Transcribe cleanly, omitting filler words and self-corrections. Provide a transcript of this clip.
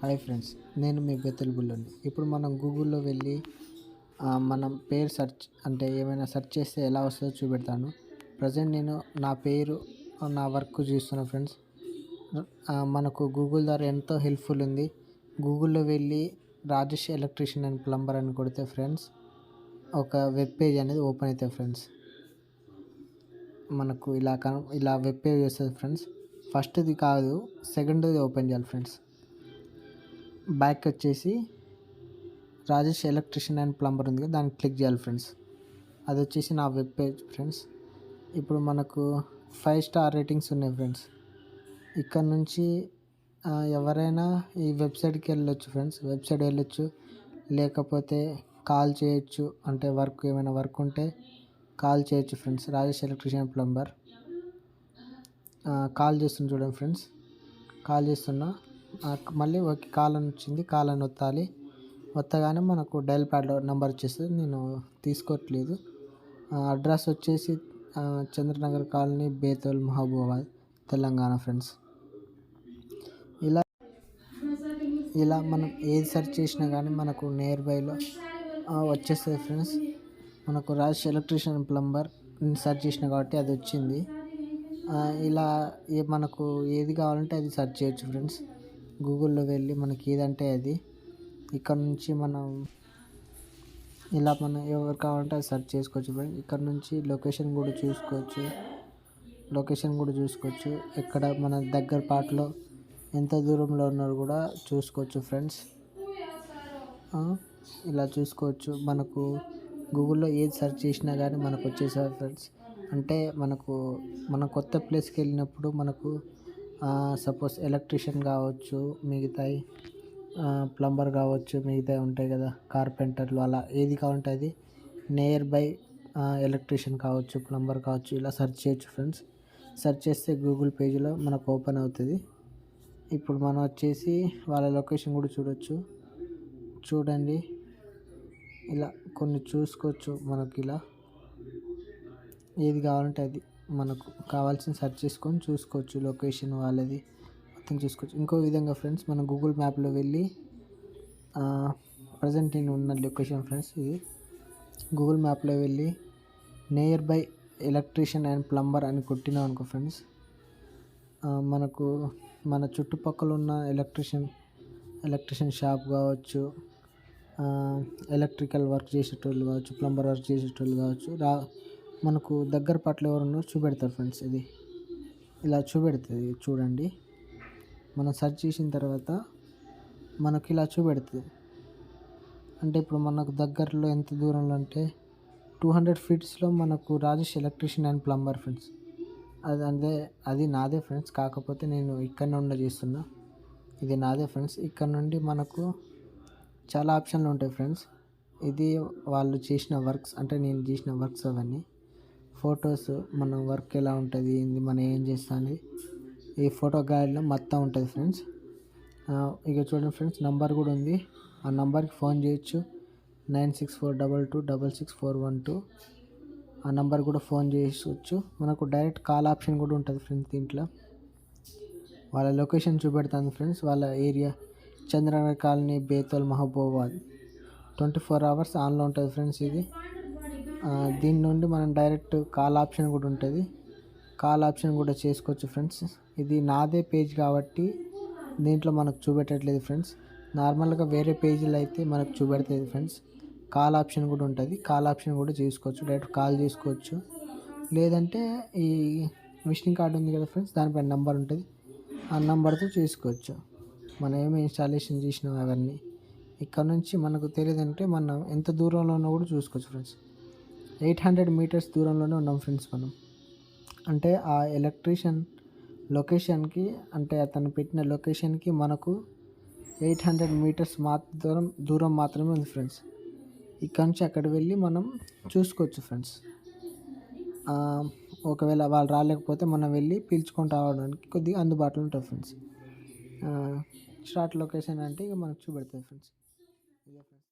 Hi friends, నేను మీ బెత్తల్ బుల్లోని. ఇప్పుడు మనం గూగుల్లో వెళ్ళి మనం పేరు సెర్చ్ అంటే ఏమైనా సెర్చ్ చేస్తే ఎలా వస్తుందో చూపెడతాను. ప్రజెంట్ నేను నా పేరు నా వర్క్ చూస్తున్నా ఫ్రెండ్స్. మనకు గూగుల్ ద్వారా ఎంతో హెల్ప్ఫుల్ ఉంది. గూగుల్లో వెళ్ళి రాజేష్ ఎలక్ట్రీషియన్ అండ్ ప్లంబర్ అని కొడితే ఫ్రెండ్స్ ఒక వెబ్ పేజ్ అనేది ఓపెన్ అవుతుంది ఫ్రెండ్స్. మనకు ఇలా వెబ్ పేజ్ వస్తుంది ఫ్రెండ్స్. ఫస్ట్ది కాదు, సెకండ్ది ఓపెన్ చేయాలి ఫ్రెండ్స్. బ్యాక్ వచ్చేసి రాజేష్ ఎలక్ట్రిషియన్ అండ్ ప్లంబర్ ఉంది కదా, దాన్ని క్లిక్ చేయాలి ఫ్రెండ్స్. అది వచ్చేసి నా వెబ్ పేజ్ ఫ్రెండ్స్. ఇప్పుడు మనకు 5 స్టార్ రేటింగ్స్ ఉన్నాయి ఫ్రెండ్స్. ఇక్కడ నుంచి ఎవరైనా ఈ వెబ్సైట్కి వెళ్ళొచ్చు ఫ్రెండ్స్. వెబ్సైట్ వెళ్ళొచ్చు, లేకపోతే కాల్ చేయొచ్చు. అంటే ఏమైనా వర్క్ ఉంటే కాల్ చేయొచ్చు friends. Rajesh electrician plumber call చేస్తున్నా చూడండి ఫ్రెండ్స్. కాల్ చేస్తున్నా, మళ్ళీ ఓకే కాల్ అని వచ్చింది. కాల్ అని ఒత్తాలి. ఒత్తగానే మనకు డైల్ ప్యాడ్లో నెంబర్ వచ్చేస్తుంది. నేను తీసుకోవట్లేదు. అడ్రస్ వచ్చేసి చంద్రనగర్ కాలనీ, బేతల్, మహబూబాబాద్, తెలంగాణ ఫ్రెండ్స్. ఇలా మనం ఏది సెర్చ్ చేసినా కానీ మనకు నియర్ బైలో వచ్చేస్తుంది ఫ్రెండ్స్. మనకు రాజేష్ ఎలక్ట్రీషియన్ ప్లంబర్ సెర్చ్ చేసిన కాబట్టి అది వచ్చింది. ఇలా మనకు ఏది కావాలంటే అది సెర్చ్ చేయొచ్చు ఫ్రెండ్స్. గూగుల్లో వెళ్ళి మనకి ఏదంటే అది ఇక్కడ నుంచి మనం ఎవరు కావాలంటే అది సెర్చ్ చేసుకోవచ్చు ఫ్రెండ్స్. ఇక్కడ నుంచి లొకేషన్ కూడా చూసుకోవచ్చు. ఎక్కడ మన దగ్గర పాటలో ఎంత దూరంలో ఉన్నారో కూడా చూసుకోవచ్చు ఫ్రెండ్స్. ఇలా చూసుకోవచ్చు. మనకు గూగుల్లో ఏది సెర్చ్ చేసినా కానీ మనకు వచ్చేసారు ఫ్రెండ్స్. అంటే మనం కొత్త ప్లేస్కి వెళ్ళినప్పుడు మనకు సపోజ్ ఎలక్ట్రీషియన్ కావచ్చు, మిగతాయి ప్లంబర్ కావచ్చు, మిగతాయి ఉంటాయి కదా, కార్పెంటర్లు, అలా ఏది కావాలంటే అది నియర్ బై ఎలక్ట్రీషియన్ కావచ్చు, ప్లంబర్ కావచ్చు, ఇలా సెర్చ్ చేయొచ్చు ఫ్రెండ్స్. సెర్చ్ చేస్తే గూగుల్ పేజీలో మనకు ఓపెన్ అవుతుంది. ఇప్పుడు మనం వచ్చేసి వాళ్ళ లొకేషన్ కూడా చూడండి. ఇలా కొన్ని చూసుకోవచ్చు. మనకి ఇలా ఏది కావాలంటే అది మనకు కావాల్సిన సెర్చ్ చేసుకొని చూసుకోవచ్చు. లొకేషన్ వాళ్ళది మొత్తం చూసుకోవచ్చు. ఇంకో విధంగా ఫ్రెండ్స్, మనం గూగుల్ మ్యాప్లో వెళ్ళి ప్రజెంట్ నేను ఉన్న లొకేషన్ ఫ్రెండ్స్ ఇది. గూగుల్ మ్యాప్లో వెళ్ళి near by electrician and plumber అని కొట్టినాం అనుకో ఫ్రెండ్స్, మనకు మన చుట్టుపక్కల ఉన్న ఎలక్ట్రీషియన్ షాప్ కావచ్చు, ఎలక్ట్రికల్ వర్క్ చేసేటోళ్ళు కావచ్చు, ప్లంబర్ వర్క్ చేసేటోళ్ళు కావచ్చు, మనకు దగ్గర పట్ల ఎవరున్నో చూపెడతారు ఫ్రెండ్స్. ఇది ఇలా చూపెడుతుంది చూడండి. మనం సెర్చ్ చేసిన తర్వాత మనకి ఇలా చూపెడుతుంది. అంటే ఇప్పుడు మనకు దగ్గరలో ఎంత దూరంలో అంటే 200 ఫీట్స్లో మనకు Rajesh electrician and plumber friends. అది నాదే ఫ్రెండ్స్. కాకపోతే నేను ఇక్కడ నుండి చేస్తున్నా. ఇది నాదే ఫ్రెండ్స్. ఇక్కడ నుండి మనకు చాలా ఆప్షన్లు ఉంటాయి ఫ్రెండ్స్. ఇది వాళ్ళు చేసిన వర్క్స్, అంటే నేను చేసిన వర్క్స్, అవన్నీ ఫొటోస్, మన వర్క్ ఎలా ఉంటుంది, మనం ఏం చేస్తాం అనేది ఈ ఫోటో గ్యాలరీలో మొత్తం ఉంటుంది ఫ్రెండ్స్. ఇక చూడండి ఫ్రెండ్స్, నంబర్ కూడా ఉంది. ఆ నంబర్కి ఫోన్ చేయొచ్చు. 9642226641. ఆ నంబర్ కూడా ఫోన్ చేసుకోవచ్చు. మనకు డైరెక్ట్ కాల్ ఆప్షన్ కూడా ఉంటుంది ఫ్రెండ్స్. దీంట్లో వాళ్ళ లొకేషన్ చూపెడుతుంది ఫ్రెండ్స్. వాళ్ళ area Chandranagar colony, Betal, Mahabubabad. 24 hours ఆన్లో ఉంటుంది ఫ్రెండ్స్ ఇది. దీని నుండి మనం డైరెక్ట్ కాల్ ఆప్షన్ కూడా ఉంటుంది. కాల్ ఆప్షన్ కూడా చేసుకోవచ్చు ఫ్రెండ్స్. ఇది నాదే పేజ్ కాబట్టి దీంట్లో మనకు చూపెట్టట్లేదు ఫ్రెండ్స్. నార్మల్గా వేరే పేజీలో అయితే మనకు చూపెడుతుంది ఫ్రెండ్స్. కాల్ ఆప్షన్ కూడా ఉంటుంది. కాల్ ఆప్షన్ కూడా చేసుకోవచ్చు. డైరెక్ట్ కాల్ చేసుకోవచ్చు. లేదంటే ఈ విజిటింగ్ కార్డు ఉంది కదా ఫ్రెండ్స్, దానిపైన నెంబర్ ఉంటుంది. ఆ నెంబర్తో చేసుకోవచ్చు. మనం ఏమి ఇన్స్టాలేషన్ చేసినాం అవన్నీ. ఇక్కడ నుంచి మనకు తెలియదంటే మనం ఎంత దూరంలో ఉన్నా కూడా చూసుకోవచ్చు ఫ్రెండ్స్. 800 మీటర్స్ దూరంలోనే ఉన్నాం ఫ్రెండ్స్ మనం. అంటే ఆ ఎలక్ట్రీషియన్ లొకేషన్కి, అంటే అతను పెట్టిన లొకేషన్కి మనకు 800 మీటర్స్ దూరం మాత్రమే ఉంది ఫ్రెండ్స్. ఇక్కడ నుంచి అక్కడ వెళ్ళి మనం చూసుకోవచ్చు ఫ్రెండ్స్. ఒకవేళ వాళ్ళు రాలేకపోతే మనం వెళ్ళి పిలుచుకొని రావడానికి కొద్దిగా అందుబాటులో ఉంటుంది ఫ్రెండ్స్. స్టార్ట్ లొకేషన్ అంటే ఇక మనకు చూపెడుతుంది ఫ్రెండ్స్.